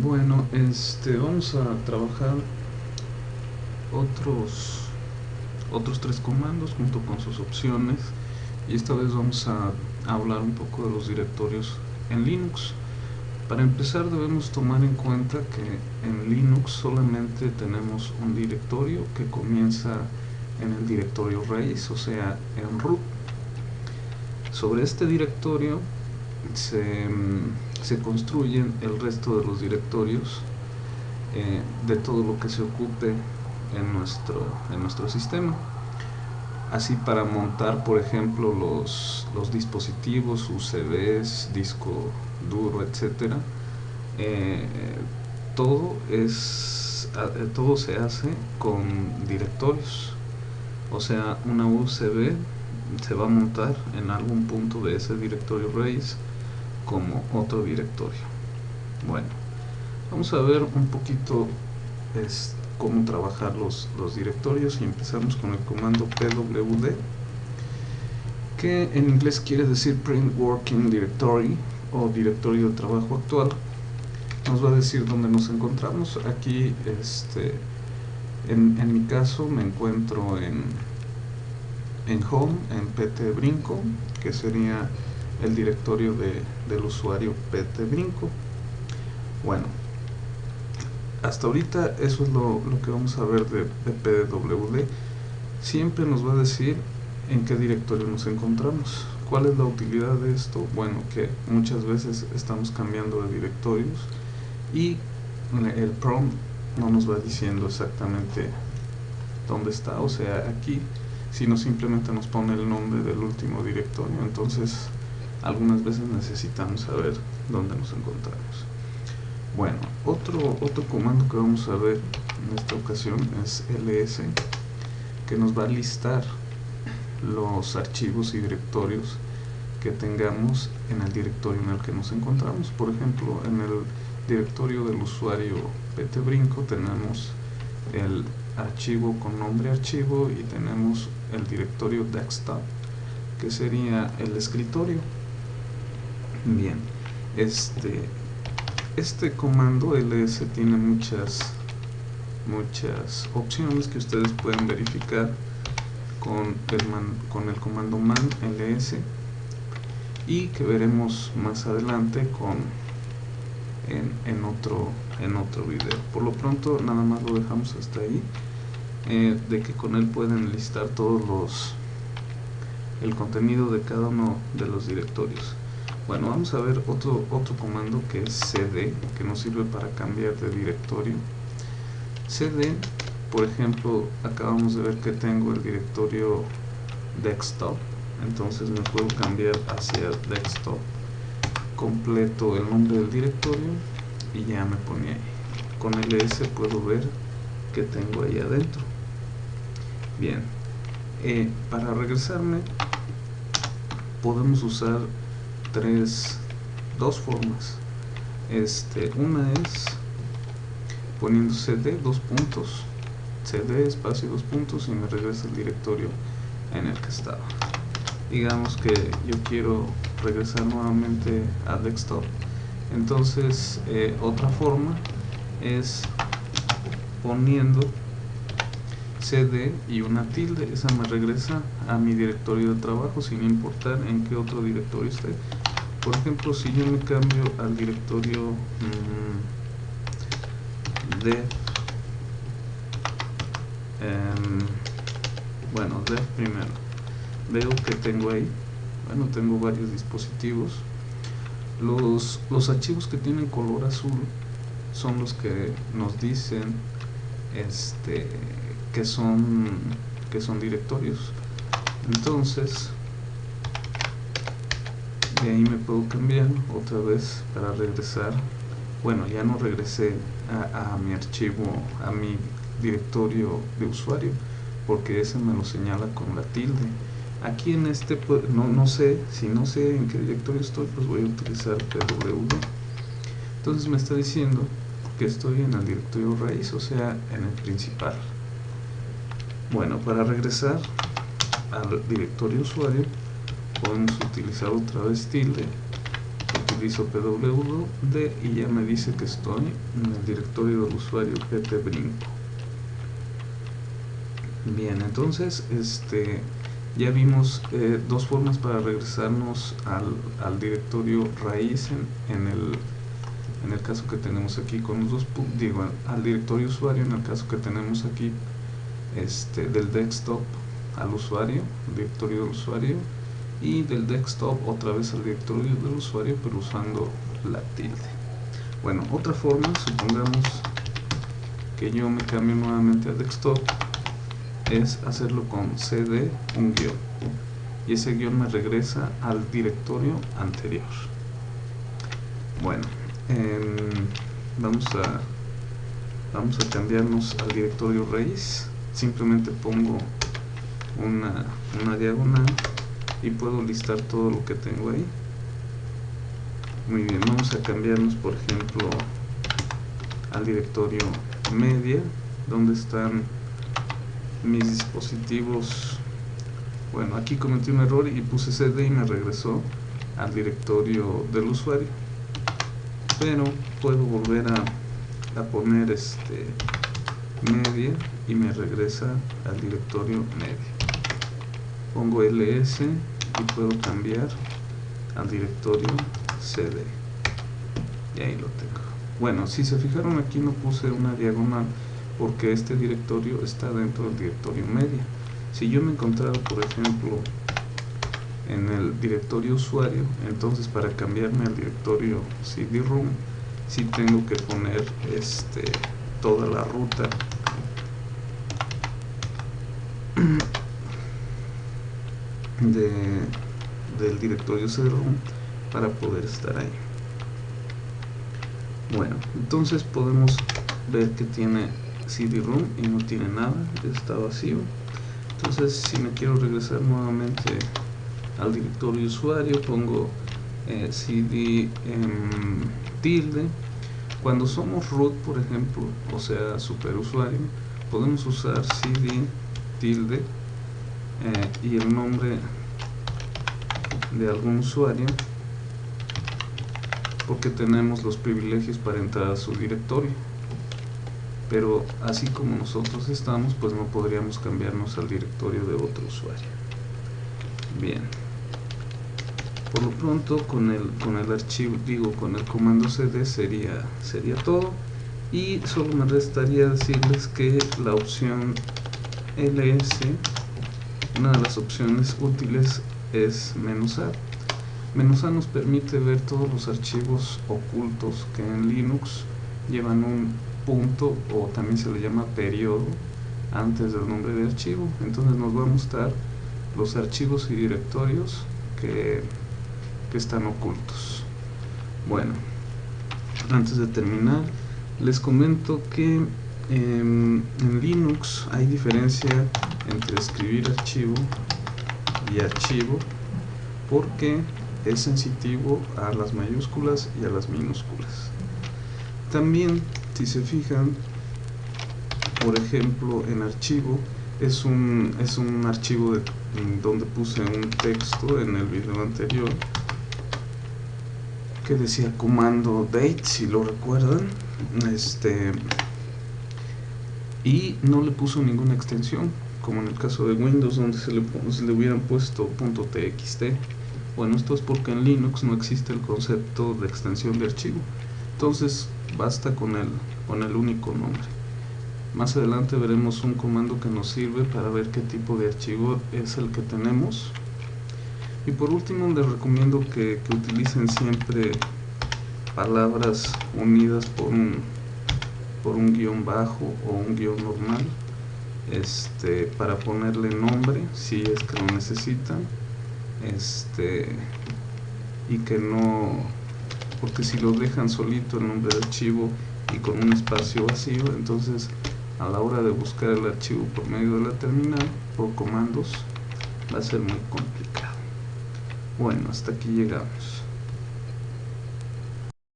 Bueno, vamos a trabajar otros tres comandos junto con sus opciones, y esta vez vamos a hablar un poco de los directorios en Linux. Para empezar, debemos tomar en cuenta que en Linux solamente tenemos un directorio que comienza en el directorio raíz, o sea, en root. Sobre este directorio se construyen el resto de los directorios de todo lo que se ocupe en nuestro sistema. Así, para montar, por ejemplo, los dispositivos, USBs, disco duro, etcétera, eh, todo todo se hace con directorios. O sea, una USB se va a montar en algún punto de ese directorio raíz como otro directorio. Bueno, vamos a ver un poquito cómo trabajar los directorios, y empezamos con el comando pwd, que en inglés quiere decir Print Working Directory o directorio de trabajo actual. Nos va a decir dónde nos encontramos. Aquí en mi caso me encuentro en Home, en PT Brinco, que sería el directorio del usuario PT Brinco. Bueno, hasta ahorita eso es lo que vamos a ver de pwd. Siempre nos va a decir en qué directorio nos encontramos. ¿Cuál es la utilidad de esto? Bueno, que muchas veces estamos cambiando de directorios y el prompt no nos va diciendo exactamente dónde está. O sea, aquí, sino simplemente nos pone el nombre del último directorio. Entonces, algunas veces necesitamos saber dónde nos encontramos. Bueno, otro comando que vamos a ver en esta ocasión es ls, que nos va a listar los archivos y directorios que tengamos en el directorio en el que nos encontramos. Por ejemplo, en el directorio del usuario PT Brinco tenemos el archivo con nombre archivo, y tenemos el directorio desktop, que sería el escritorio. Bien, este comando ls tiene muchas opciones que ustedes pueden verificar con el comando man ls, y que veremos más adelante en otro video. Por lo pronto, nada más lo dejamos hasta ahí, de que con él pueden listar el contenido de cada uno de los directorios. Bueno, vamos a ver otro comando, que es cd, que nos sirve para cambiar de directorio. cd, por ejemplo, acabamos de ver que tengo el directorio desktop, entonces me puedo cambiar hacia desktop, completo el nombre del directorio y ya me pone ahí. Con ls puedo ver que tengo ahí adentro. Bien, para regresarme podemos usar dos formas. Una es poniendo cd cd espacio 2 puntos, y me regresa el directorio en el que estaba. Digamos que yo quiero regresar nuevamente a desktop, entonces otra forma es poniendo cd y una tilde. Esa me regresa a mi directorio de trabajo sin importar en qué otro directorio esté. Por ejemplo, si yo me cambio al directorio dev, dev primero, veo que tengo ahí, tengo varios dispositivos. Los archivos que tienen color azul son los que nos dicen que son directorios. Entonces, de ahí me puedo cambiar otra vez para regresar. Bueno, ya no regresé a mi archivo, a mi directorio de usuario, porque ese me lo señala con la tilde. Aquí en no sé, si no sé en qué directorio estoy, pues voy a utilizar pwd. Entonces me está diciendo que estoy en el directorio raíz, o sea, en el principal. Bueno, para regresar al directorio usuario podemos utilizar otra vez tilde, porque utilizo pwd y ya me dice que estoy en el directorio del usuario ptbrinco. Bien, entonces ya vimos dos formas para regresarnos al directorio raíz en el caso que tenemos aquí con los dos, digo, al directorio usuario en el caso que tenemos aquí del desktop al usuario, directorio del usuario, y del desktop otra vez al directorio del usuario, pero usando la tilde. Bueno, otra forma, supongamos que yo me cambio nuevamente al desktop, es hacerlo con cd un guión, y ese guión me regresa al directorio anterior. Bueno, vamos a cambiarnos al directorio raíz. Simplemente pongo una diagonal y puedo listar todo lo que tengo ahí. Muy bien, vamos a cambiarnos por ejemplo al directorio media, donde están mis dispositivos. Bueno, aquí cometí un error y puse cd y me regresó al directorio del usuario, pero puedo volver a poner media y me regresa al directorio media. Pongo ls y puedo cambiar al directorio cd y ahí lo tengo. Bueno, si se fijaron, aquí no puse una diagonal porque este directorio está dentro del directorio media. Si yo me encontrara, por ejemplo, en el directorio usuario, entonces para cambiarme al directorio cd-room sí tengo que poner toda la ruta del directorio cd-room para poder estar ahí. Bueno, entonces podemos ver que tiene cd-room y no tiene nada, está vacío. Entonces si me quiero regresar nuevamente al directorio usuario, pongo cd tilde. Cuando somos root, por ejemplo, o sea superusuario, podemos usar cd tilde y el nombre de algún usuario, porque tenemos los privilegios para entrar a su directorio. Pero así como nosotros estamos, pues no podríamos cambiarnos al directorio de otro usuario. Bien, por lo pronto con el archivo, con el comando cd sería todo, y solo me restaría decirles que la opción ls, una de las opciones útiles es -a. -a nos permite ver todos los archivos ocultos que en Linux llevan un punto, o también se le llama periodo, antes del nombre de archivo. Entonces nos va a mostrar los archivos y directorios que están ocultos. Bueno, antes de terminar, les comento que en Linux hay diferencia entre escribir archivo y archivo, porque es sensitivo a las mayúsculas y a las minúsculas. También, si se fijan, por ejemplo, en archivo es un archivo donde puse un texto en el video anterior que decía comando date, si lo recuerdan, y no le puso ninguna extensión, como en el caso de Windows, donde se le hubieran puesto .txt. Bueno, esto es porque en Linux no existe el concepto de extensión de archivo, entonces basta con el único nombre. Más adelante veremos un comando que nos sirve para ver qué tipo de archivo es el que tenemos. Y por último, les recomiendo que utilicen siempre palabras unidas por un guión bajo o un guión normal, para ponerle nombre si es que lo necesitan, y que no, porque si lo dejan solito el nombre de archivo y con un espacio vacío, entonces a la hora de buscar el archivo por medio de la terminal por comandos va a ser muy complicado. Bueno, hasta aquí llegamos.